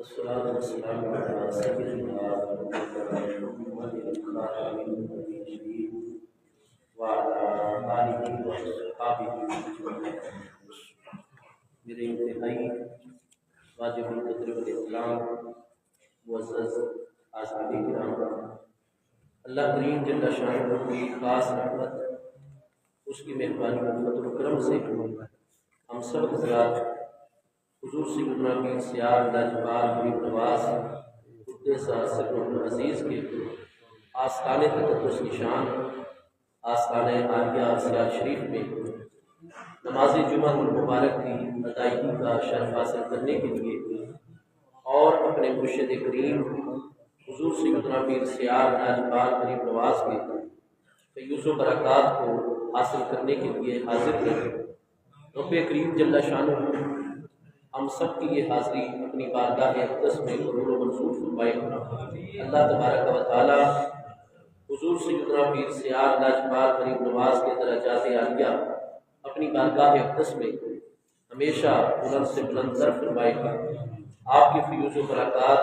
والصلاة والسلام على سيدنا محمد خاتم النبيين وعلى آله وصحبه أجمعين۔ میرے انتہائی واجب القدر والاحترام معزز حاضرین کرام، اللہ کریم جل شانہ کی خاص رحمت، اس کی مہربانی و فضل و کرم سے ہم سب حضرات حضور سیدنا پیر سیال لاجوال غریب نواز قدس سر العزیز کے آستانِ تقدس نشان آستانِ عالیہ سیال شریف میں نماز جمعہ المبارک کی ادائیگی کا شرف حاصل کرنے کے لیے اور اپنے مرشد کریم حضور سیدنا پیر سیال لاجوال غریب نواز کے فیوز و برکات کو حاصل کرنے کے لیے حاضر ہیں۔ رب کریم جل شانہ ہم سب کی یہ حاضری اپنی بارگاہ اقدس میں قبول و منظور فرمائے۔ اللہ تبارک و تعالی حضور سیدنا پیر سیال لاجوال غریب نواز کے درجات عالیہ اپنی بارگاہ اقدس میں ہمیشہ بلند سے بلند تر فرمائے گا۔ آپ کی فیوز و برکات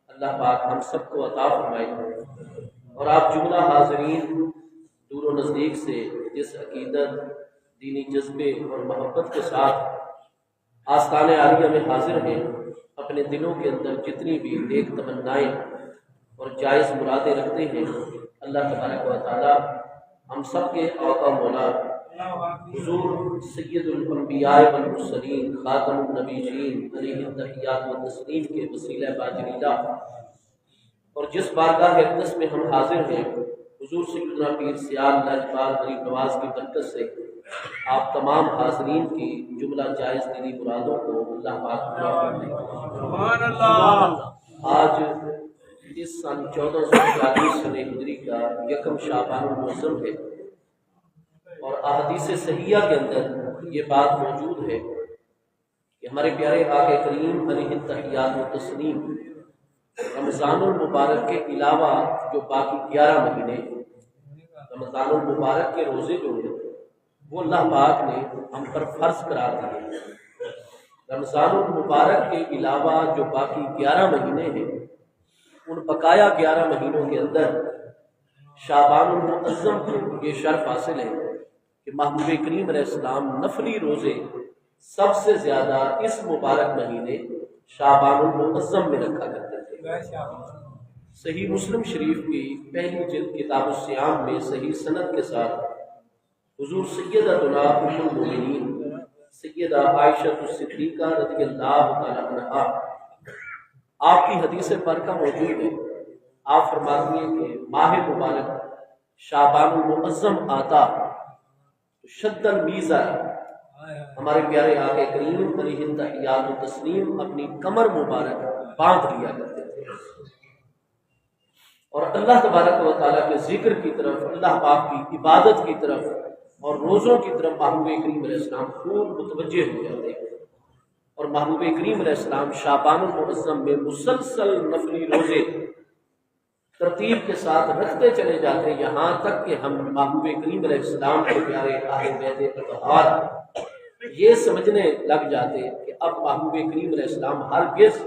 اللہ پاک ہم سب کو عطا فرمائے گا، اور آپ جملہ حاضرین دور و نزدیک سے جس عقیدت، دینی جذبے اور محبت کے ساتھ آستانِ عالیہ میں حاضر ہیں، اپنے دلوں کے اندر جتنی بھی نیک تمنائیں اور جائز مرادیں رکھتے ہیں، اللہ تبارک و تعالی ہم سب کے آقا مولا حضور سید الانبیاء والمرسلین خاتم النبیین علیہ التحیات و تسلیم کے وسیلہ باجلیلہ اور جس بارگاہ اقدس میں ہم حاضر ہیں حضور سیدنا پیر سیال لاجوال غریب نواز کی برکت سے آپ تمام حاضرین کی جملہ جائز دلی مرادوں کو اللہ پاک پورا فرمائے۔ سبحان اللہ۔ آج اس سن 1440 سنہ ہجری کا یکم شعبان المعظم ہے، اور احادیث صحیحہ کے اندر یہ بات موجود ہے کہ ہمارے پیارے آقا کریم علیہ التحیات و تسلیم رمضان المبارک کے علاوہ جو باقی 11 مہینے رمضان المبارک کے روزے جو ہیں وہ اللہ پاک نے ہم پر فرض قرار دیے۔ رمضان المبارک کے علاوہ جو باقی 11 مہینے ہیں، ان بقایا 11 مہینوں کے اندر شعبان المعظم کو یہ شرف حاصل ہے کہ محبوب کریم علیہ السلام نفلی روزے سب سے زیادہ اس مبارک مہینے شعبان المعظم میں رکھا کرتے تھے۔ صحیح مسلم شریف کی پہلی جلد کتاب الصیام میں صحیح سند کے ساتھ حضور سیدتنا ام المؤمنین سیدہ عائشہ الصدیقہ رضی اللہ تعالی عنہا آپ کی حدیث برکہ موجود ہے۔ آپ فرماتی ہیں کہ ماہ مبارک شعبان المعظم آتا تو شد المیزہ ہمارے پیارے آقا کریم علیہ التحیات و تسلیم اپنی کمر مبارک باندھ لیا کرتے تھے، اور اللہ تبارک و تعالیٰ کے ذکر کی طرف، اللہ پاک کی عبادت کی طرف اور روزوں کی طرف محبوب کریم علیہ السلام خوب متوجہ ہو جاتے ہیں، اور محبوب کریم علیہ السلام شعبان المعظم میں مسلسل نفلی روزے ترتیب کے ساتھ رکھتے چلے جاتے، یہاں تک کہ ہم محبوب کریم علیہ السلام کے پیارے اہل بیت اطہار یہ سمجھنے لگ جاتے کہ اب محبوب کریم علیہ السلام ہرگز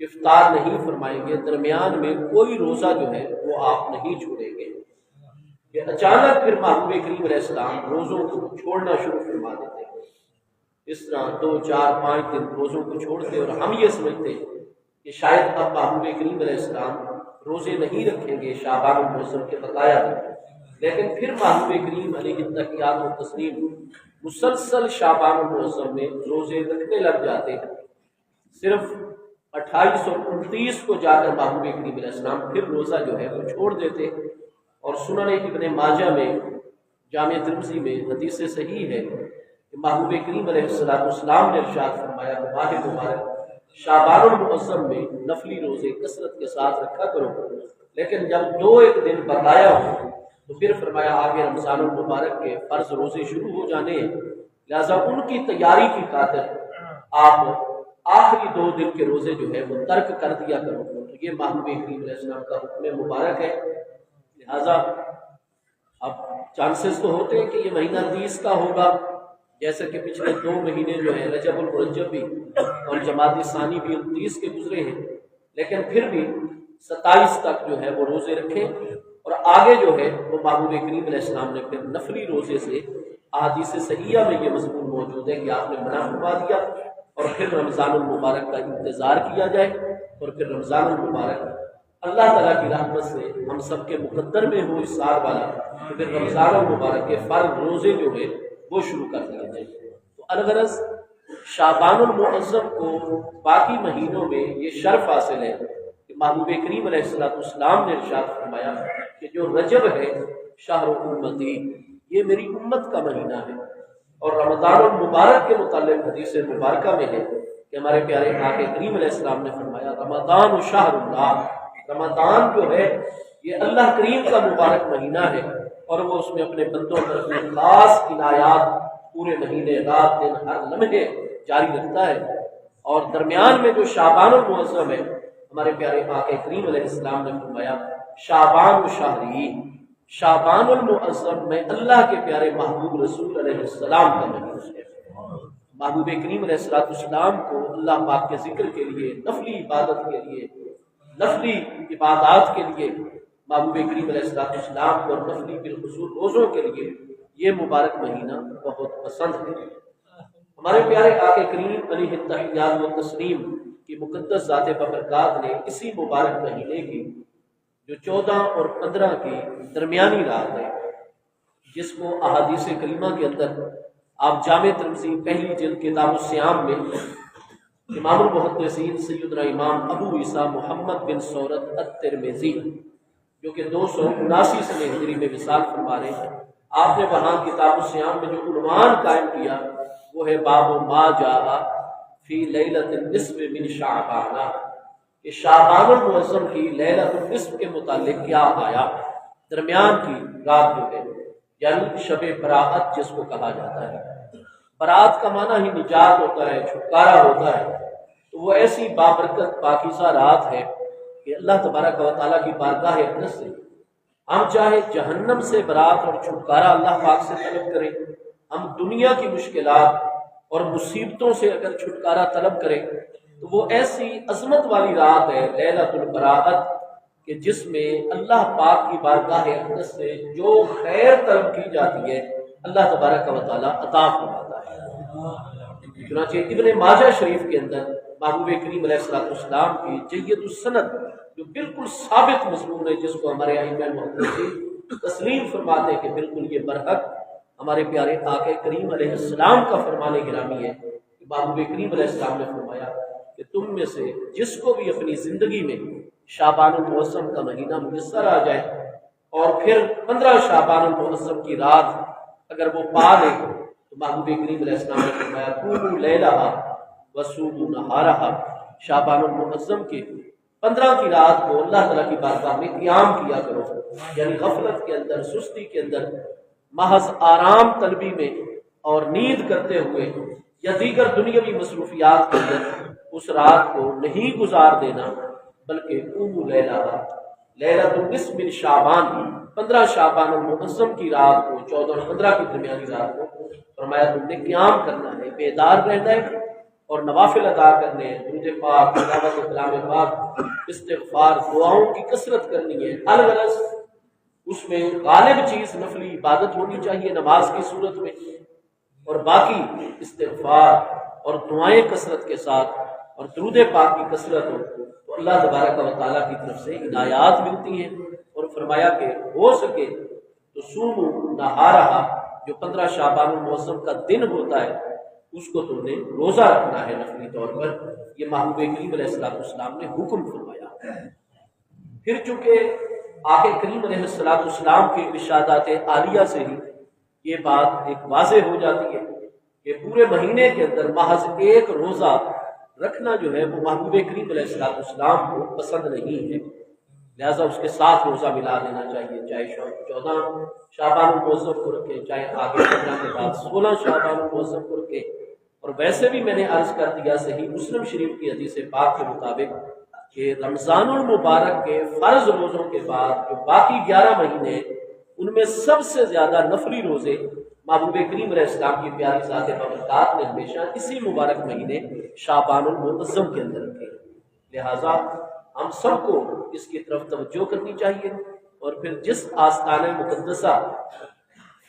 افطار نہیں فرمائیں گے، درمیان میں کوئی روزہ جو ہے وہ آپ نہیں چھوڑیں گے، کہ اچانک پھر محبوب کریم علیہ السلام روزوں کو چھوڑنا شروع فرما دیتے ہیں۔ اس طرح 2، 4، 5 دن روزوں کو چھوڑتے، اور ہم یہ سمجھتے کہ شاید اب محبوب کریم علیہ السلام روزے نہیں رکھیں گے شعبان المعظم کے بقایا میں، لیکن پھر محبوب کریم علیہ التحیات و تسلیم مسلسل شعبان المعظم میں روزے رکھنے لگ جاتے۔ صرف 28 اور 29 کو جا کر محبوب کریم علیہ السلام پھر روزہ جو ہے وہ چھوڑ دیتے، اور سنن ابن ماجہ میں جامع ترمذی میں حدیث صحیح ہے کہ محبوب کریم علیہ السلام نے ارشاد فرمایا کہ ماہ مبارک شعبان المعظم میں نفلی روزے کثرت کے ساتھ رکھا کرو، لیکن جب 2-1 دن بقایا ہو تو پھر فرمایا آگے رمضان المبارک کے فرض روزے شروع ہو جانے ہیں، لہذا ان کی تیاری کی خاطر آپ آخری 2 دن کے روزے جو ہے وہ ترک کر دیا کرو۔ تو یہ محبوب کریم علیہ السلام کا حکم مبارک ہے، لہذا اب چانسز تو ہوتے ہیں کہ یہ مہینہ 30 کا ہوگا جیسے کہ پچھلے 2 مہینے جو ہیں رجب المرجب بھی اور جمادی ثانی بھی 29 کے گزرے ہیں، لیکن پھر بھی 27 تک جو ہے وہ روزے رکھیں، اور آگے جو ہے وہ محبوب کریم علیہ السلام نے پھر نفلی روزے سے احادیث صحیحہ میں یہ مضمون موجود ہے کہ آپ نے منع فرما دیا، اور پھر رمضان المبارک کا انتظار کیا جائے، اور پھر رمضان المبارک اللہ تعالیٰ کی رحمت سے ہم سب کے مقدر میں ہو اس سال والا، تو پھر رمضان المبارک کے فرض روزے جو ہے وہ شروع کر دیے جائیں۔ تو الغرض شعبان المعظم کو باقی مہینوں میں یہ شرف حاصل ہے کہ محبوب کریم علیہ السلام نے ارشاد فرمایا کہ جو رجب ہے شہر امتی، یہ میری امت کا مہینہ ہے، اور رمضان المبارک کے متعلق حدیث مبارکہ میں ہے کہ ہمارے پیارے آقا کریم علیہ السلام نے فرمایا رمضان شہر اللہ، رمضان جو ہے یہ اللہ کریم کا مبارک مہینہ ہے، اور وہ اس میں اپنے بندوں پر اپنے خاص عنایات پورے مہینے رات دن ہر لمحے جاری رکھتا ہے۔ اور درمیان میں جو شعبان المعظم ہے، ہمارے پیارے آقا کریم علیہ السلام نے فرمایا شعبان شہری، شعبان المعظم میں اللہ کے پیارے محبوب رسول علیہ السلام کا مہینہ ہے۔ محبوب کریم علیہ السلام کو اللہ پاک کے ذکر کے لیے، نفلی عبادت کے لیے، نفلی عبادات کے لیے محبوب کریم علیہ السلام کو، اور نفلی بالخصوص روزوں کے لیے یہ مبارک مہینہ بہت پسند ہے۔ ہمارے پیارے آقا کریم علیہ التحیات و تسلیم کی مقدس ذات ببرکات نے اسی مبارک مہینے کی جو 14 اور 15 کی درمیانی رات ہے، جس کو احادیث کریمہ کے اندر آپ جامع ترمذی پہلی جلد کتاب الصیام میں امام المحدثین سیدنا امام ابو عیسیٰ محمد بن سورت الترمذی جو کہ 279 سنہ ہجری میں وصال فرما رہے ہیں، آپ نے وہاں کتاب الصیام میں جو عنوان قائم کیا وہ ہے باب ما جاء فی لیلۃ النصف من شعبان، کہ شعبان المعظم کی لیلۃ النصف کے متعلق کیا آیا، درمیان کی رات جو ہے، یعنی شب برات جس کو کہا جاتا ہے۔ برات کا معنی ہی نجات ہوتا ہے، چھٹکارا ہوتا ہے، تو وہ ایسی بابرکت پاکیزہ رات ہے کہ اللہ تبارک و تعالیٰ کی بارگاہ اقدس سے ہم چاہے جہنم سے برات اور چھٹکارا اللہ پاک سے طلب کریں، ہم دنیا کی مشکلات اور مصیبتوں سے اگر چھٹکارا طلب کریں، تو وہ ایسی عظمت والی رات ہے لیلۃ البراءت کہ جس میں اللہ پاک کی بارگاہ اقدس سے جو خیر طلب کی جاتی ہے اللہ تبارک و تعالیٰ عطا فرماتا ہے۔ چنانچہ ابن ماجہ شریف کے اندر محبوب کریم علیہ السلام کی جید السند جو بالکل ثابت مضمون ہے، جس کو ہمارے ائمہ محدثین تسلیم فرماتے ہیں کہ بالکل یہ برحق ہمارے پیارے آقا کریم علیہ السلام کا فرمان گرامی ہے کہ محبوب کریم علیہ السلام نے فرمایا کہ تم میں سے جس کو بھی اپنی زندگی میں شعبان المعظم کا مہینہ میسر آ جائے، اور پھر 15 شعبان المعظم کی رات اگر وہ پا لے، تو محبوب کریم علیہ السلام نے فرمایا قوموا لیلہا وصوموا نہارہا، شعبان المعظم کے 15 کی رات کو اللہ تعالیٰ کی بارگاہ میں قیام کیا کرو، یعنی غفلت کے اندر، سستی کے اندر، محض آرام طلبی میں اور نیند کرتے ہوئے یا دیگر دنیاوی مصروفیات کے اندر اس رات کو نہیں گزار دینا، بلکہ قوموا لیلہا، لیلۃ النصف من شعبان، 15 شعبان المعظم کی رات کو، 14 اور 15 کی درمیانی رات کو فرمایا تم نے قیام کرنا ہے، بیدار رہنا ہے، اور نوافل ادا کرنے ہیں، درود پاک، تلاوت کلام پاک، استغفار، دعاؤں کی کثرت کرنی ہے۔ الغرض اس میں غالب چیز نفلی عبادت ہونی چاہیے نماز کی صورت میں، اور باقی استغفار اور دعائیں کثرت کے ساتھ اور درود پاک کی کثرت ہو تو اللہ تبارک و تعالیٰ کی طرف سے عنایات ملتی ہیں۔ اور فرمایا کہ ہو سکے تو صوموا نہارہا، جو 15 شعبان المعظم کا دن ہوتا ہے اس کو تم نے روزہ رکھنا ہے نفلی طور پر، یہ محبوب کریم علیہ السلام نے حکم فرمایا۔ پھر چونکہ آقا کریم علیہ السلام کے ارشادات عالیہ سے ہی یہ بات ایک واضح ہو جاتی ہے کہ پورے مہینے کے اندر محض ایک روزہ رکھنا جو ہے وہ محبوب کریم علیہ السلام کو پسند نہیں ہے، لہذا اس کے ساتھ روزہ ملا دینا چاہیے، چاہے 14 شعبان المعظم کو رکھے، چاہے آگے 15 کے بعد 16 شعبان المعظم کو رکھے۔ اور ویسے بھی میں نے عرض کر دیا صحیح مسلم شریف کی حدیث پاک کے مطابق کہ رمضان المبارک کے فرض روزوں کے بعد جو باقی 11 مہینے ان میں سب سے زیادہ نفلی روزے محبوب کریم علیہ السلام کی پیاری ذات بابرکات نے ہمیشہ اسی مبارک مہینے شعبان المعظم کے اندر رکھے، لہٰذا ہم سب کو اس کی طرف توجہ کرنی چاہیے، اور پھر جس آستانہ مقدسہ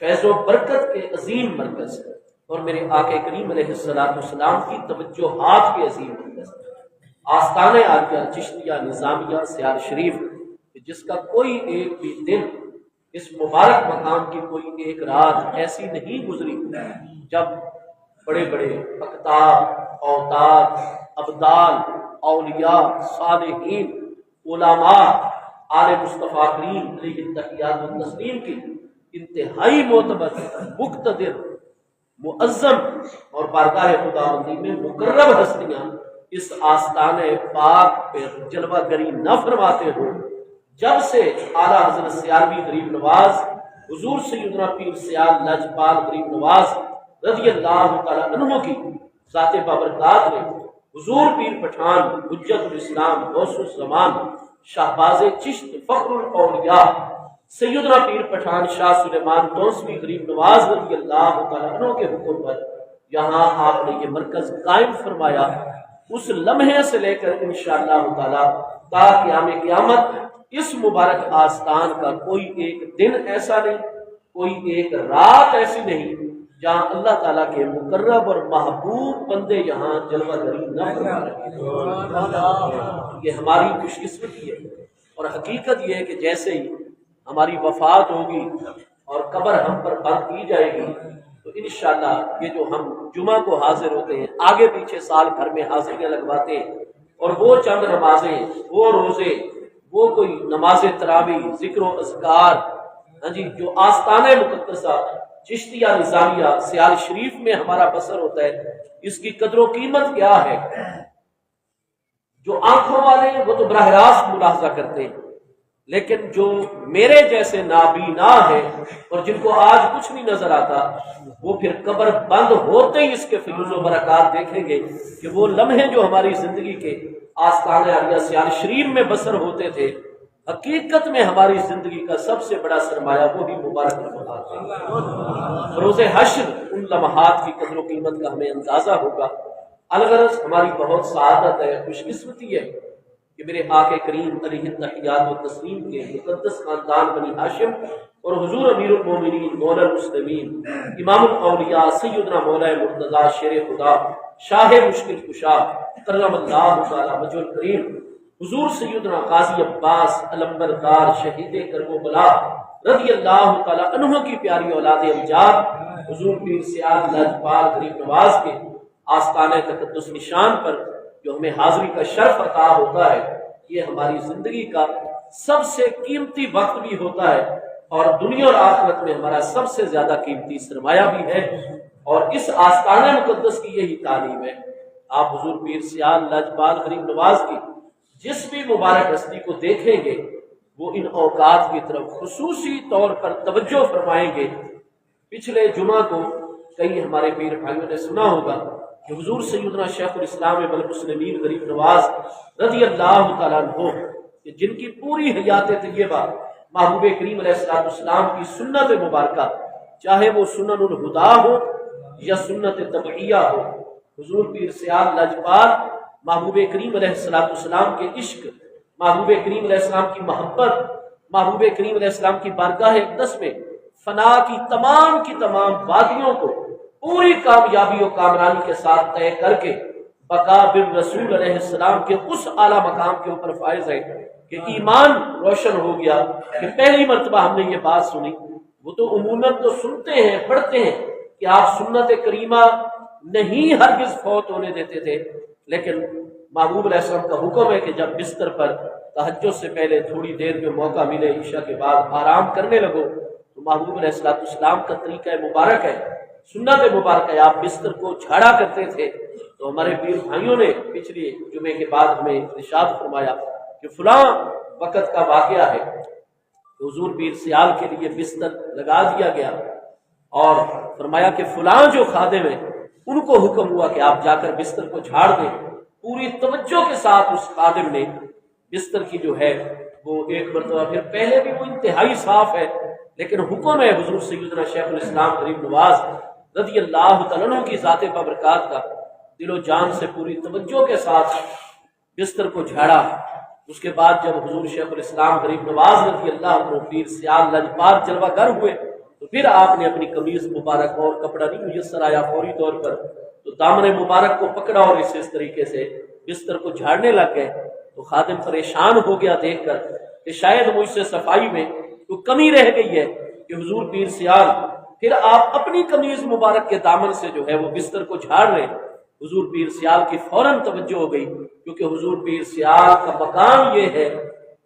فیض و برکت کے عظیم مرکز اور میرے آقا کریم علیہ السلام کی توجہات کے عظیم مرکز آستانہ عالیہ چشتیہ نظامیہ سیال شریف، جس کا کوئی ایک بھی دن، اس مبارک مقام کی کوئی ایک رات ایسی نہیں گزری جب بڑے بڑے اقطاب، اوتاد، ابدال، اولیاء، صالحین، علماء، آل مصطفیٰ کریم علیہ التحیات والتسلیم کی انتہائی معتبر، مقتدر، معظم اور بارگاہ خداوندی میں مقرب ہستیاں اس آستانہ پاک پہ جلوہ گری نہ فرماتے ہو، جب سے اعلیٰ حضرت سیالوی غریب نواز حضور سیدنا پیر سیال لاجپال غریب نواز رضی اللہ تعالیٰ عنہ کی ذات بابرکات نے حضور پیر پٹھان حجت الاسلام غوث الزمان شہباز چشت فخر الاولیاء سیدنا پیر پٹھان شاہ سلیمان توسوی غریب نواز رضی اللہ تعالیٰ عنہ کے حکم پر یہاں آپ نے یہ مرکز قائم فرمایا، اس لمحے سے لے کر انشاءاللہ تعالیٰ تا قیام قیامت اس مبارک آستان کا کوئی ایک دن ایسا نہیں، کوئی ایک رات ایسی نہیں جہاں اللہ تعالیٰ کے مقرب اور محبوب بندے یہاں جلوہ گری نہ فرما رہے۔ یہ ہماری خوش قسمتی ہے، اور حقیقت یہ ہے کہ جیسے ہی ہماری وفات ہوگی اور قبر ہم پر بند کی جائے گی تو انشاءاللہ یہ جو ہم جمعہ کو حاضر ہوتے ہیں، آگے پیچھے سال بھر میں حاضریاں لگواتے ہیں، اور وہ چند نمازیں، وہ روزے، وہ کوئی نماز تراویح، ذکر و اذکار، ہاں جی، جو آستانہ مقدسہ چشتیہ نظامیہ سیال شریف میں ہمارا بسر ہوتا ہے، اس کی قدر و قیمت کیا ہے؟ جو آنکھوں والے ہیں وہ تو براہ راست ملاحظہ کرتے ہیں، لیکن جو میرے جیسے نابینا ہے اور جن کو آج کچھ نہیں نظر آتا، وہ پھر قبر بند ہوتے ہی اس کے فیوز و برکات دیکھیں گے کہ وہ لمحے جو ہماری زندگی کے آستانہ عالیہ سیال شریف میں بسر ہوتے تھے، حقیقت میں ہماری زندگی کا سب سے بڑا سرمایہ وہی مبارک لمحات ہیں۔ روز حشر ان لمحات کی قدر و قیمت کا ہمیں اندازہ ہوگا۔ الغرض ہماری بہت سعادت ہے، خوش قسمتی ہے کہ میرے آقا کریم علیہ التحیات والتسلیم کے مقدس خاندان بنی ہاشم اور حضور امیر المومنین مولا المسلمین امام الاولیاء سیدنا مولا مرتضیٰ شیر خدا شاہ مشکل کشا کرم اللہ تعالی وجہ الکریم حضور سیدنا قاضی عباس علمبردار شہید کرب و بلا رضی اللہ تعالی عنہ کی پیاری اولاد امجاد حضور پیر سیاد لاجپال غریب نواز کے آستانہ تقدس نشان پر جو ہمیں حاضری کا شرف عطا ہوتا ہے، یہ ہماری زندگی کا سب سے قیمتی وقت بھی ہوتا ہے، اور دنیا اور آخرت میں ہمارا سب سے زیادہ قیمتی سرمایہ بھی ہے، اور اس آستانہ مقدس کی یہی تعلیم ہے۔ آپ حضور پیر سیال لاجپال غریب نواز کی جس بھی مبارک ہستی کو دیکھیں گے، وہ ان اوقات کی طرف خصوصی طور پر توجہ فرمائیں گے۔ پچھلے جمعہ کو کئی ہمارے پیر بھائیوں نے سنا ہوگا کہ حضور سیدنا شیخ الاسلام والمسلمین غریب نواز رضی اللہ تعالیٰ عنہ کہ جن کی پوری حیات طیبہ محبوب کریم علیہ السلام کی سنت مبارکہ، چاہے وہ سنن الہدا ہو یا سنت تبعیہ ہو، حضور پیر سیال لاجپال محبوب کریم علیہ السلام کے عشق، محبوب کریم علیہ السلام کی محبت، محبوب کریم علیہ السلام کی بارگاہ اقدس میں فنا کی تمام وادیوں کو پوری کامیابی و کامرانی کے ساتھ طے کر کے بقا بالرسول علیہ السلام کے اس اعلیٰ مقام کے اوپر فائز ہے کہ ایمان روشن ہو گیا کہ پہلی مرتبہ ہم نے یہ بات سنی۔ وہ تو عموماً تو سنتے ہیں، پڑھتے ہیں کہ آپ سنت کریمہ نہیں ہرگز فوت ہونے دیتے تھے، لیکن محبوب علیہ السلام کا حکم ہے کہ جب بستر پر تہجد سے پہلے تھوڑی دیر میں موقع ملے، عشاء کے بعد آرام کرنے لگو، تو محبوب علیہ السلام کا طریقہ مبارک ہے، سنت مبارک ہے، آپ بستر کو جھاڑا کرتے تھے۔ تو ہمارے پیر بھائیوں نے پچھلی جمعے کے بعد ہمیں ارشاد فرمایا کہ فلاں وقت کا واقعہ ہے کہ حضور پیر سیال کے لیے بستر لگا دیا گیا، اور فرمایا کہ فلاں جو خادم ہیں ان کو حکم ہوا کہ آپ جا کر بستر کو جھاڑ دیں۔ پوری توجہ کے ساتھ اس خادم نے بستر کی جو ہے وہ ایک مرتبہ، پھر پہلے بھی وہ انتہائی صاف ہے، لیکن حکم ہے حضور سیدنا شیخ الاسلام غریب نواز رضی اللہ تعالیٰ عنہ کی ذات بابرکات کا دل و جان سے پوری توجہ کے ساتھ بستر کو جھاڑا۔ اس کے بعد جب حضور شیخ الاسلام غریب نواز رضی اللہ عنہ پیر سیال لجپال جلوہ گر ہوئے تو پھر آپ نے اپنی قمیص مبارک اور کپڑا نہیں میسر آیا فوری طور پر تو دامن مبارک کو پکڑا اور اس طریقے سے بستر کو جھاڑنے لگ گئے۔ تو خادم پریشان ہو گیا دیکھ کر کہ شاید مجھ سے صفائی میں تو کمی رہ گئی ہے کہ حضور پیر سیال پھر آپ اپنی قمیض مبارک کے دامن سے جو ہے وہ بستر کو جھاڑ رہے۔ حضور پیر سیال کی فوراً توجہ ہو گئی، کیونکہ حضور پیر سیال کا مقام یہ ہے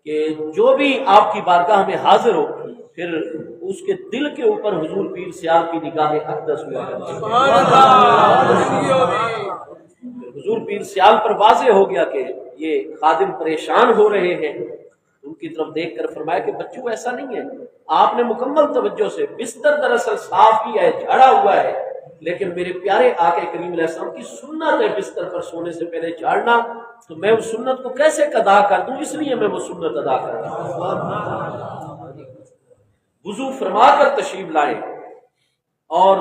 کہ جو بھی آپ کی بارگاہ میں حاضر ہو پھر اس کے دل کے اوپر حضور پیر سیال کی نگاہ اقدس ہوا کرتی ہے۔ حضور پیر سیال پر واضح ہو گیا کہ یہ خادم پریشان ہو رہے ہیں، ان کی طرف دیکھ کر فرمایا کہ بچوں ایسا نہیں ہے، آپ نے مکمل توجہ سے بستر دراصل صاف کیا ہے، جھاڑا ہوا ہے، لیکن میرے پیارے آقا کریم علیہ السلام کی سنت ہے بستر پر سونے سے پہلے جھاڑنا، تو میں اس سنت کو کیسے ادا کر دوں، اس لیے میں وہ سنت ادا کر رہا ہوں۔ وضو فرما کر تشریف لائے۔ اور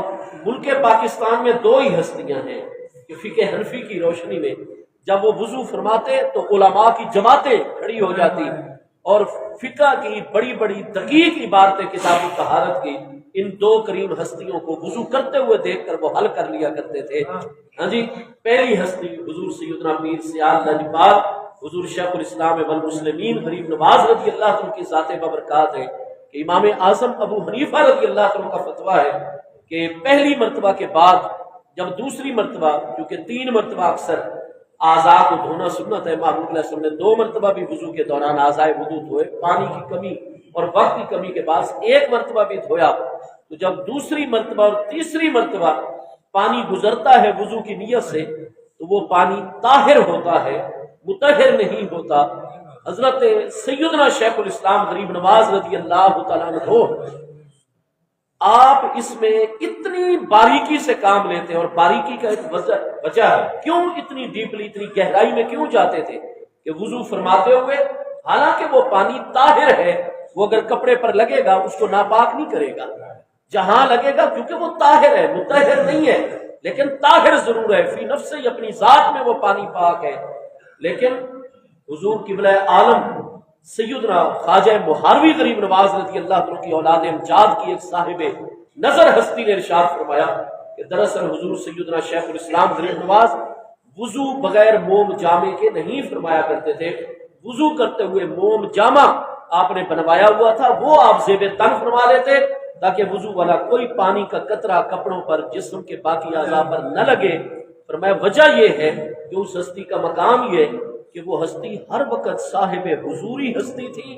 ملک پاکستان میں دو ہی ہستیاں ہیں کہ فقہ حنفی کی روشنی میں جب وہ وضو فرماتے تو علماء کی جماعتیں کھڑی ہو جاتی اور فقہ کی بڑی بڑی دقیق عبارتیں کتاب طہارت کی ان دو کریم ہستیوں کو وضو کرتے ہوئے دیکھ کر وہ حل کر لیا کرتے تھے۔ ہاں جی، پہلی ہستی حضور سیدنا پیر سیال لجپال حضور شیخ الاسلام والمسلمین غریب نواز رضی اللہ عنہ کی ذات بابرکات ہے کہ امام اعظم ابو حنیفہ رضی اللہ عنہ کا فتویٰ ہے کہ پہلی مرتبہ کے بعد جب دوسری مرتبہ، کیونکہ 3 مرتبہ اکثر اعضاء کو دھونا سنت ہے، محبوب علیہ السلام نے 2 مرتبہ بھی وضو کے دوران اعضاء وضو دھوئے، پانی کی کمی اور وقت کی کمی کے بعد 1 مرتبہ بھی دھویا، تو جب دوسری مرتبہ اور تیسری مرتبہ پانی گزرتا ہے وضو کی نیت سے تو وہ پانی طاہر ہوتا ہے، مطہر نہیں ہوتا۔ حضرت سیدنا شیخ الاسلام غریب نواز رضی اللہ تعالیٰ عنہ آپ اس میں اتنی باریکی سے کام لیتے ہیں، اور باریکی کا ایک وجہ ہے، کیوں اتنی ڈیپلی اتنی گہرائی میں کیوں جاتے تھے کہ وضو فرماتے ہوئے حالانکہ وہ پانی طاہر ہے، وہ اگر کپڑے پر لگے گا اس کو ناپاک نہیں کرے گا، جہاں لگے گا کیونکہ وہ طاہر ہے، مطہر نہیں ہے، لیکن طاہر ضرور ہے، فی نفس ہی اپنی ذات میں وہ پانی پاک ہے۔ لیکن حضور قبلہ عالم سیدنا خواجہ محاروی غریب نواز رضی اللہ عنہ کی اولاد امجاد کی ایک صاحب نظر ہستی نے ارشاد فرمایا کہ دراصل حضور سیدنا شیخ الاسلام غریب نواز وضو بغیر موم جامے کے نہیں فرمایا کرتے تھے، وضو کرتے ہوئے موم جامہ آپ نے بنوایا ہوا تھا، وہ آپ زیب تن فرما لیتے تاکہ وضو والا کوئی پانی کا قطرہ کپڑوں پر جسم کے باقی اعضاء پر نہ لگے۔ فرمایا وجہ یہ ہے کہ اس ہستی کا مقام یہ کہ وہ ہستی ہر وقت صاحب حضوری ہستی تھی،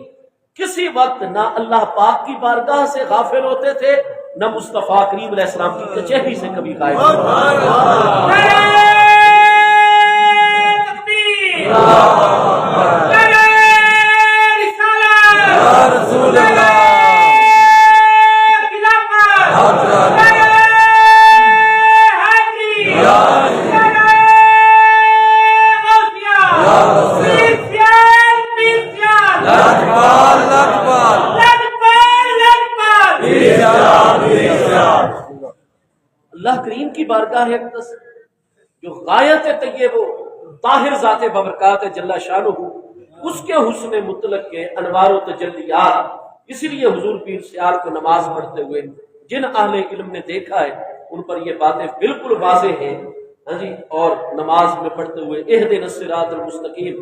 کسی وقت نہ اللہ پاک کی بارگاہ سے غافل ہوتے تھے نہ مصطفیٰ کریم علیہ السلام کی کچہری سے کبھی غائب اللہ کریم کی بارگاہ ہے جو غایت طیب و طاہر ذات بابرکات جل شانہ، اس کے حسن مطلق کے انوار و تجلیات، اسی لیے حضور پیر سیال کو نماز پڑھتے ہوئے جن اہل علم نے دیکھا ہے ان پر یہ باتیں بالکل واضح ہیں۔ ہاں جی، اور نماز میں پڑھتے ہوئے اہدنا الصراط المستقیم،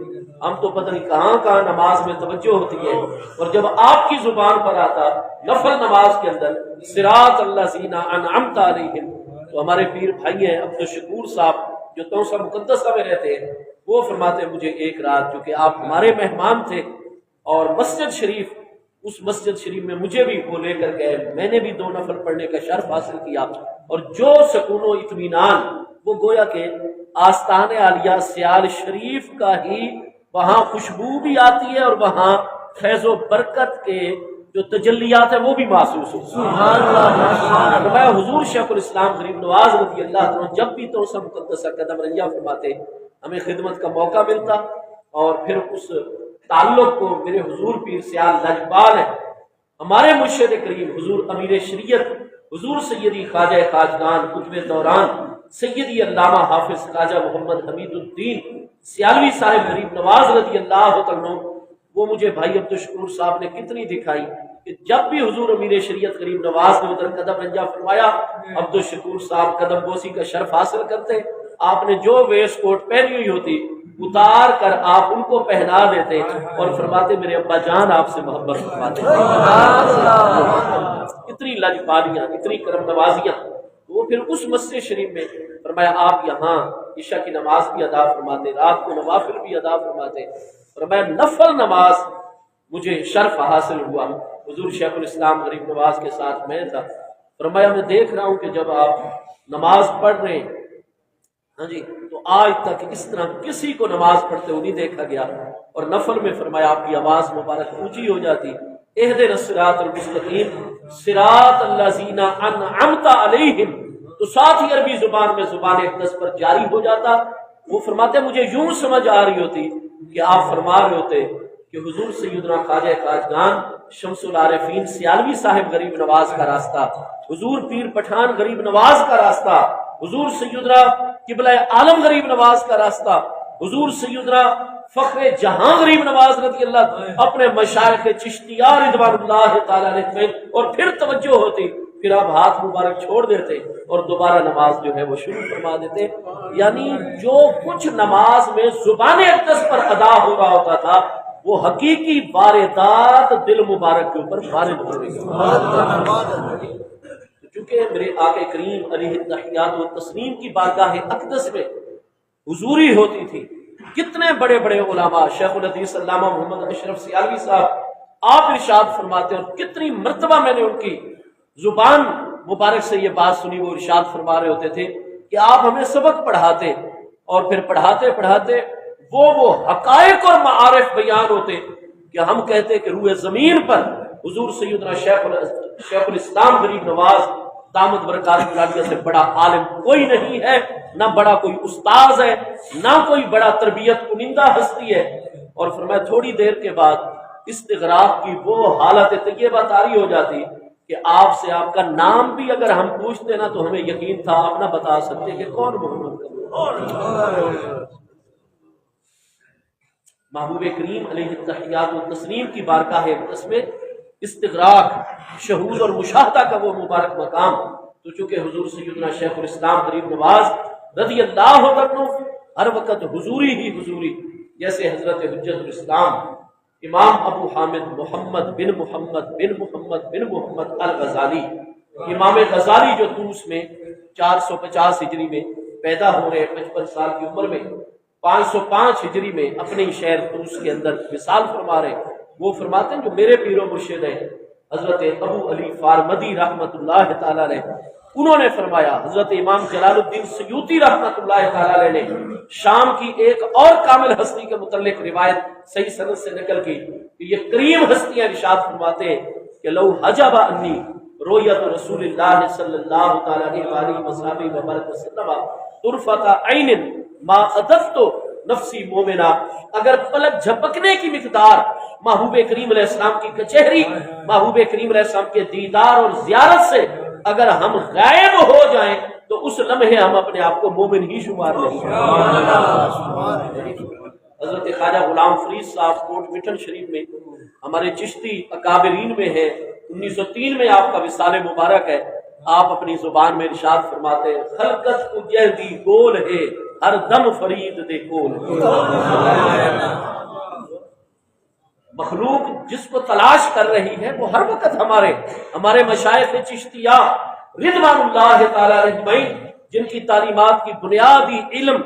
ہم تو پتہ نہیں کہاں کہاں نماز میں توجہ ہوتی ہے، اور جب آپ کی زبان پر آتا نفل نماز کے اندر صراط الذین انعمت علیہم، تو ہمارے پیر بھائی ہیں عبد الشکور صاحب جو توسا مقدسہ میں رہتے ہیں، وہ فرماتے مجھے ایک رات چونکہ آپ ہمارے مہمان تھے اور مسجد شریف، اس مسجد شریف میں مجھے بھی وہ لے کر گئے، میں نے بھی 2 نفل پڑھنے کا شرف حاصل کیا، اور جو سکون و اطمینان وہ گویا کہ آستان عالیہ سیال شریف کا ہی، وہاں خوشبو بھی آتی ہے اور وہاں فیض و برکت کے جو تجلیات ہیں وہ بھی محسوس ہو۔ سبحان اللہ۔ میں حضور شیخ الاسلام غریب نواز رضی اللہ عنہ جب بھی تو سب مقدسہ قدم رنجہ فرماتے ہمیں خدمت کا موقع ملتا، اور پھر اس تعلق کو میرے حضور پیر سیال لجپال ہے ہمارے مرشد کریم حضور امیر شریعت حضور سیدی خواجہ خواجگان قطب دوران سیدی علامہ حافظ خواجہ محمد حمید الدین سیالوی صاحب غریب نواز رضی اللہ عنہ، وہ مجھے بھائی عبدالشکور صاحب نے کتنی دکھائی کہ جب بھی حضور امیر شریعت غریب نواز نے ادھر قدم رنجا فرمایا، عبدالشکور صاحب قدم بوسی کا شرف حاصل کرتے، آپ نے جو ویسٹ کوٹ پہنی ہوئی ہوتی اتار کر آپ ان کو پہنا دیتے اور فرماتے میرے ابا جان آپ سے محبت فرماتے۔ اتنی لاجپالیاں، اتنی کرم نوازیاں۔ وہ پھر اس مسجد شریف میں فرمایا آپ یہاں عشاء کی نماز بھی ادا فرماتے، رات کو نوافل بھی ادا فرماتے۔ فرمایا نفل نماز مجھے شرف حاصل ہوا، حضور شیخ الاسلام غریب نواز کے ساتھ میں تھا۔ فرمایا میں دیکھ رہا ہوں کہ جب آپ نماز پڑھ رہے ہیں، ہاں جی، تو آج تک اس طرح کسی کو نماز پڑھتے ہوئے نہیں دیکھا گیا، اور نفل میں فرمایا آپ کی آواز مبارک اونچی ہو جاتی، اہدنا الصراط المستقیم صراط الذین انعمت علیہم، تو ساتھ ہی عربی زبان میں زبان اقدس پر جاری ہو جاتا۔ وہ فرماتے مجھے یوں سمجھ آ رہی ہوتی کہ آپ فرما رہے ہوتے کہ حضور سیدنا خواجہ خواجگان شمس العارفین سیالوی صاحب غریب نواز کا راستہ، حضور پیر پٹھان غریب نواز کا راستہ، حضور سیدنا قبلہ عالم غریب نواز کا راستہ، حضور سیدنا فخر جہاں غریب نواز رضی اللہ اپنے مشائخ چشتیہ رضوان اللہ تعالی علیہ، اور پھر توجہ ہوتی، پھر آپ ہاتھ مبارک چھوڑ دیتے اور دوبارہ نماز جو ہے وہ شروع فرما دیتے۔ یعنی جو کچھ نماز میں زبان اقدس پر ادا ہو رہا ہوتا تھا وہ حقیقی واردات دل مبارک کے اوپر وارد ہو رہی ہے۔ چونکہ میرے آقا کریم علیہ التحیات و تسلیم کی بارگاہ اقدس میں حضوری ہوتی تھی، کتنے بڑے بڑے علماء، شیخ الحدیث علامہ محمد اشرف سیالوی صاحب آپ ارشاد فرماتے، اور کتنی مرتبہ میں نے ان کی زبان مبارک سے یہ بات سنی، وہ ارشاد فرما رہے ہوتے تھے کہ آپ ہمیں سبق پڑھاتے اور پھر پڑھاتے پڑھاتے وہ حقائق اور معارف بیان ہوتے کہ ہم کہتے کہ روح زمین پر حضور سیدنا شیخ الاسلام غریب نواز دامت برکات العالیہ سے بڑا عالم کوئی نہیں ہے، نہ بڑا کوئی استاذ ہے، نہ کوئی بڑا تربیت کنندہ ہستی ہے۔ اور فرمایا تھوڑی دیر کے بعد استغراق کی وہ حالت طیبہ طاری ہو جاتی کہ آپ سے آپ کا نام بھی اگر ہم پوچھتے نا تو ہمیں یقین تھا آپ نہ بتا سکتے کہ کون محمد کا محبوب کریم علیہ التحیات و تسلیم کی بارگاہ اقدس میں استغراق، شہود اور مشاہدہ کا وہ مبارک مقام، تو چونکہ حضور سیدنا شیخ الاسلام غریب نواز رضی اللہ عنہ ہر وقت حضوری ہی حضوری، جیسے حضرت حجت الاسلام امام ابو حامد محمد بن محمد بن محمد بن محمد الغزالی، امام غزالی جو طوس میں 450 ہجری میں پیدا ہو رہے، 55 سال کی عمر میں 505 ہجری میں اپنے شہر طوس کے اندر وصال فرما رہے، وہ فرماتے ہیں جو میرے پیر و مرشد ہیں حضرت ابو علی فارمدی رحمت اللہ تعالی علیہ، انہوں نے فرمایا، حضرت امام جلال الدین سیوطی رحمت اللہ تعالی علیہ نے شام کی ایک اور کامل ہستی کے متعلق روایت صحیح سند سے نقل کی کہ یہ کریم ہستیاں ارشاد فرماتے ہیں کہ لو حجب انی رؤیت رسول اللہ صلی اللہ تعالی علیہ وسلم وبارک وسلم طرفۃ عین ما عددت نفسی مومنہ، اگر پلک جھپکنے کی مقدار محبوب کریم علیہ السلام کی کچہری، محبوب کریم علیہ السلام کے دیدار اور زیارت سے اگر ہم غائب ہو جائیں تو اس لمحے ہم اپنے آپ کو مومن ہی شمار نہیں کریں۔ حضرت خواجہ غلام فرید صاحب کوٹ مٹن شریف میں ہمارے چشتی اکابرین میں ہے، 1903 میں آپ کا وصال مبارک ہے، آپ اپنی زبان میں ارشاد فرماتے ہیں خلقت کو جہدی گول ہے ہر دم فرید دے کول، مخلوق جس کو تلاش کر رہی ہے وہ ہر وقت ہمارے مشائخ چشتیہ رضوان اللہ تعالی اجمعین، جن کی تعلیمات کی بنیادی علم،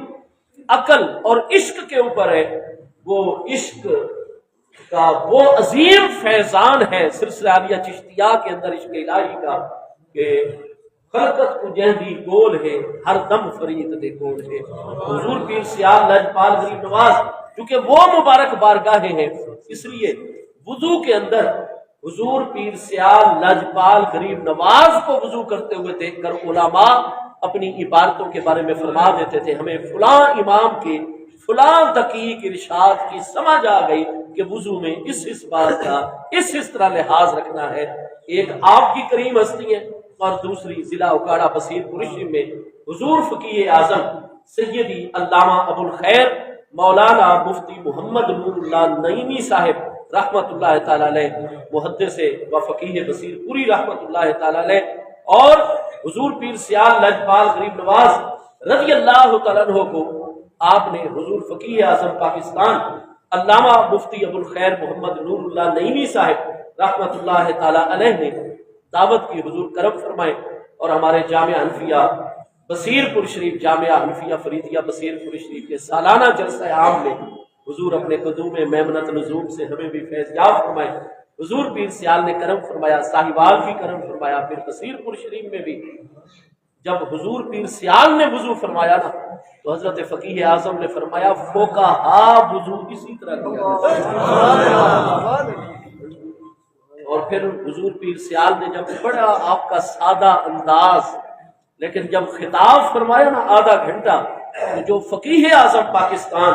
عقل اور عشق کے اوپر ہے، وہ عشق کا وہ عظیم فیضان ہے سلسلہ عالیہ چشتیہ کے اندر عشق الہی کا کہ خلقت کو جہدی گول ہے ہر دم فرید دے گول ہے۔ حضور پیر سیال لجپال غریب نواز کیونکہ وہ مبارک بارگاہیں ہیں، اس لیے وضو کے اندر حضور پیر سیال لجپال غریب نواز کو وضو کرتے ہوئے دیکھ کر علماء اپنی عبارتوں کے بارے میں فرما دیتے تھے ہمیں فلاں امام کے فلاں دقیق ارشاد کی سمجھ آ گئی کہ وضو میں اس بات کا اس طرح لحاظ رکھنا ہے۔ ایک آپ کی کریم ہستی ہے اور دوسری ضلع اکاڑا بصیر پور میں حضور فقیہ اعظم سیدی علامہ ابو الخیر مولانا مفتی محمد نور اللہ نعیمی صاحب رحمت اللہ تعالی علیہ، محدث و فقیہ بصیر پوری رحمت اللہ تعالی علیہ، اور حضور پیر سیال لجپال غریب نواز رضی اللہ تعالیٰ عنہ کو آپ نے حضور فقیہ اعظم پاکستان علامہ مفتی ابو الخیر محمد نور اللہ نعیمی صاحب رحمت اللہ تعالی علیہ نے دعوت کی، حضور کرم فرمائے، اور ہمارے جامعہ حنفیہ بصیر پور شریف، جامعہ حنفیہ فریدیہ بصیر پور شریف کے سالانہ جلسہ عام میں حضور اپنے قدوم میمنت نزول سے ہمیں بھی فیض یاب فرمائے۔ حضور پیر سیال نے کرم فرمایا، ساہیوال بھی کرم فرمایا، پھر بصیر پور شریف میں بھی جب حضور پیر سیال نے وضو فرمایا نا تو حضرت فقیہ اعظم نے فرمایا فوقہا وضو اسی طرح کیا۔ اور پھر حضور پیر سیال نے جب بڑا آپ کا سادہ انداز لیکن جب خطاب فرمایا نا آدھا گھنٹہ، تو جو فقیہ اعظم پاکستان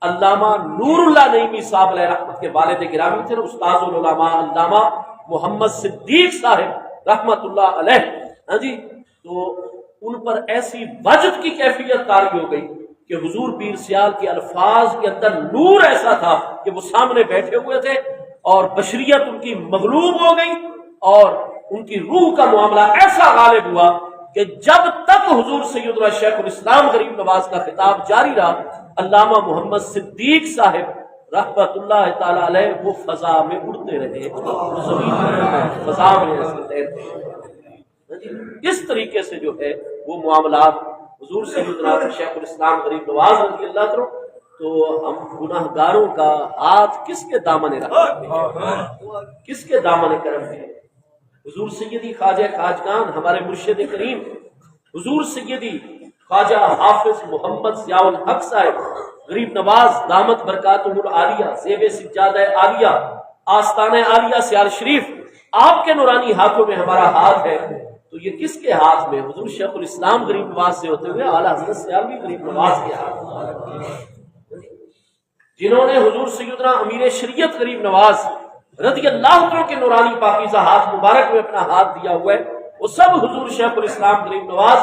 علامہ نور اللہ نعیمی صاحب علیہ رحمت کے والد گرامی تھے، استاذ العلماء علامہ محمد صدیق صاحب رحمت اللہ علیہ، ہاں جی، تو ان پر ایسی وجد کی کیفیت طاری ہو گئی کہ حضور پیر سیال کے الفاظ کے اندر نور ایسا تھا کہ وہ سامنے بیٹھے ہوئے تھے اور بشریت ان کی مغلوب ہو گئی، اور ان کی روح کا معاملہ ایسا غالب ہوا کہ جب تک حضور سیدنا شیخ الاسلام غریب نواز کا خطاب جاری رہا، علامہ محمد صدیق صاحب رحمت اللہ تعالی علیہ وہ فضا میں اڑتے رہے، فضا میں اس طریقے سے جو ہے وہ معاملات حضور سیدنا شیخ الاسلام غریب نواز رضی اللہ عنہ، تو ہم گناہ گاروں کا ہاتھ کس کے دامن رکھتے ہیں، کس کے دامن کرم ہے؟ حضور سیدی خواجہ خواجگان ہمارے مرشد کریم حضور سیدی خواجہ حافظ محمد ضیاء الحق صاحب غریب نواز دامت برکاتہ العالیہ زیب سجادہ عالیہ آستانہ عالیہ سیال شریف، آپ کے نورانی ہاتھوں میں ہمارا ہاتھ ہے، تو یہ کس کے ہاتھ میں؟ حضور شیخ الاسلام غریب نواز سے ہوتے ہوئے اعلیٰ حضرت سیالوی غریب نواز کے ہاتھ، جنہوں نے حضور سیدنا امیر شریعت غریب نواز رضی اللہ عنہ کے نورانی پاکیزہ ہاتھ مبارک میں اپنا ہاتھ دیا ہوا ہے، وہ سب حضور شیخ الاسلام غریب نواز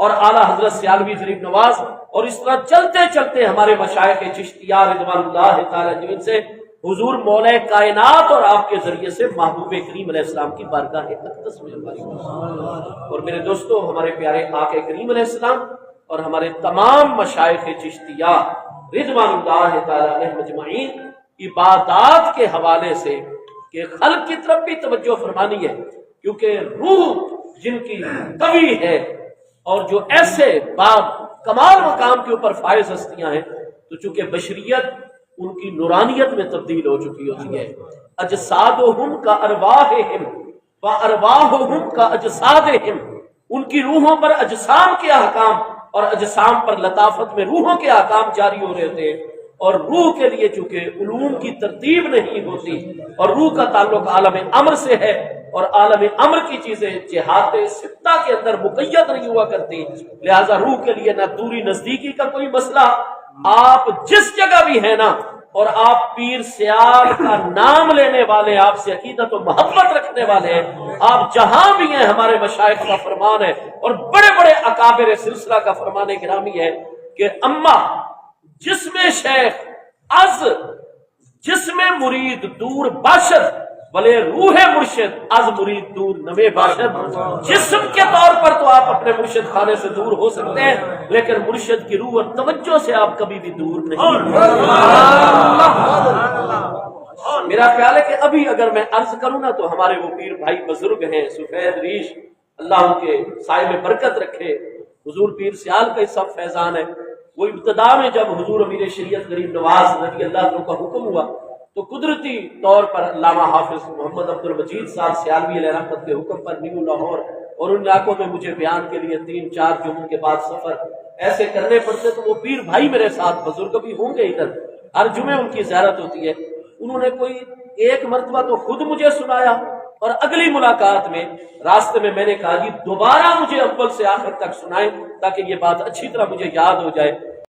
اور اعلیٰ حضرت سیالوی غریب نواز، اور اس طرح چلتے چلتے ہمارے مشائخ چشتیہ رضوان اللہ تعالی جن سے حضور مولا کائنات اور آپ کے ذریعے سے محبوب کریم علیہ السلام کی بارگاہ اقدس میں ہماری، اور میرے دوستو ہمارے پیارے آقا کریم علیہ السلام اور ہمارے تمام مشائخ چشتیہ رضوان اللہ تعالی علیہ مجمعین عبادات کے حوالے سے کہ خلق کی طرف بھی توجہ فرمانی ہے، کیونکہ روح جن کی قوی ہے اور جو ایسے باب کمال مقام کے اوپر فائز ہستیاں ہیں، تو چونکہ بشریت ان کی نورانیت میں تبدیل ہو چکی ہوتی ہے، اجسادہم کا ارواحہم و ارواحہم کا اجسادہم، ان کی روحوں پر اجسام کے احکام اور اجسام پر لطافت میں روحوں کے احکام جاری ہو رہے تھے، اور روح کے لیے چونکہ علوم کی ترتیب نہیں ہوتی اور روح کا تعلق عالم امر سے ہے، اور عالم امر کی چیزیں جہات ستہ کے اندر مقید نہیں ہوا کرتی، لہذا روح کے لیے نہ دوری نزدیکی کا کوئی مسئلہ، آپ جس جگہ بھی ہیں نا، اور آپ پیر سیال کا نام لینے والے، آپ سے عقیدت و محبت رکھنے والے ہیں، آپ جہاں بھی ہیں، ہمارے مشائخ کا فرمان ہے اور بڑے بڑے اکابر سلسلہ کا فرمان گرامی ہے کہ اما جسم شیخ از جسم مرید دور باشد بلے روح مرشد از مرید دور نوے باشد۔ جسم کے طور پر تو آپ اپنے مرشد خانے سے دور ہو سکتے ہیں، لیکن مرشد کی روح اور توجہ سے آپ کبھی بھی دور نہیں۔ میرا خیال ہے کہ ابھی اگر میں عرض کروں نا تو ہمارے وہ پیر بھائی بزرگ ہیں سفید ریش، اللہ ان کے سائے میں برکت رکھے، حضور پیر سیال کا سب فیضان ہے۔ وہ ابتدا میں جب حضور امیر شریعت غریب نواز رضی اللہ عنہ کا حکم ہوا تو قدرتی طور پر علامہ حافظ محمد عبد المجید صاحب سیالوی علیہ رحمت کے حکم پر نیو لاہور اور ان علاقوں میں مجھے بیان کے لیے 3-4 جمعوں کے بعد سفر ایسے کرنے پڑتے، تو وہ پیر بھائی میرے ساتھ بزرگ بھی ہوں گے، ادھر ہر جمعے ان کی زیارت ہوتی ہے، انہوں نے کوئی ایک مرتبہ تو خود مجھے سنایا، اور اگلی ملاقات میں راستے میں نے کہا جی دوبارہ مجھے اول سے آخر تک سنائیں تاکہ یہ بات اچھی طرح مجھے یاد ہو جائے۔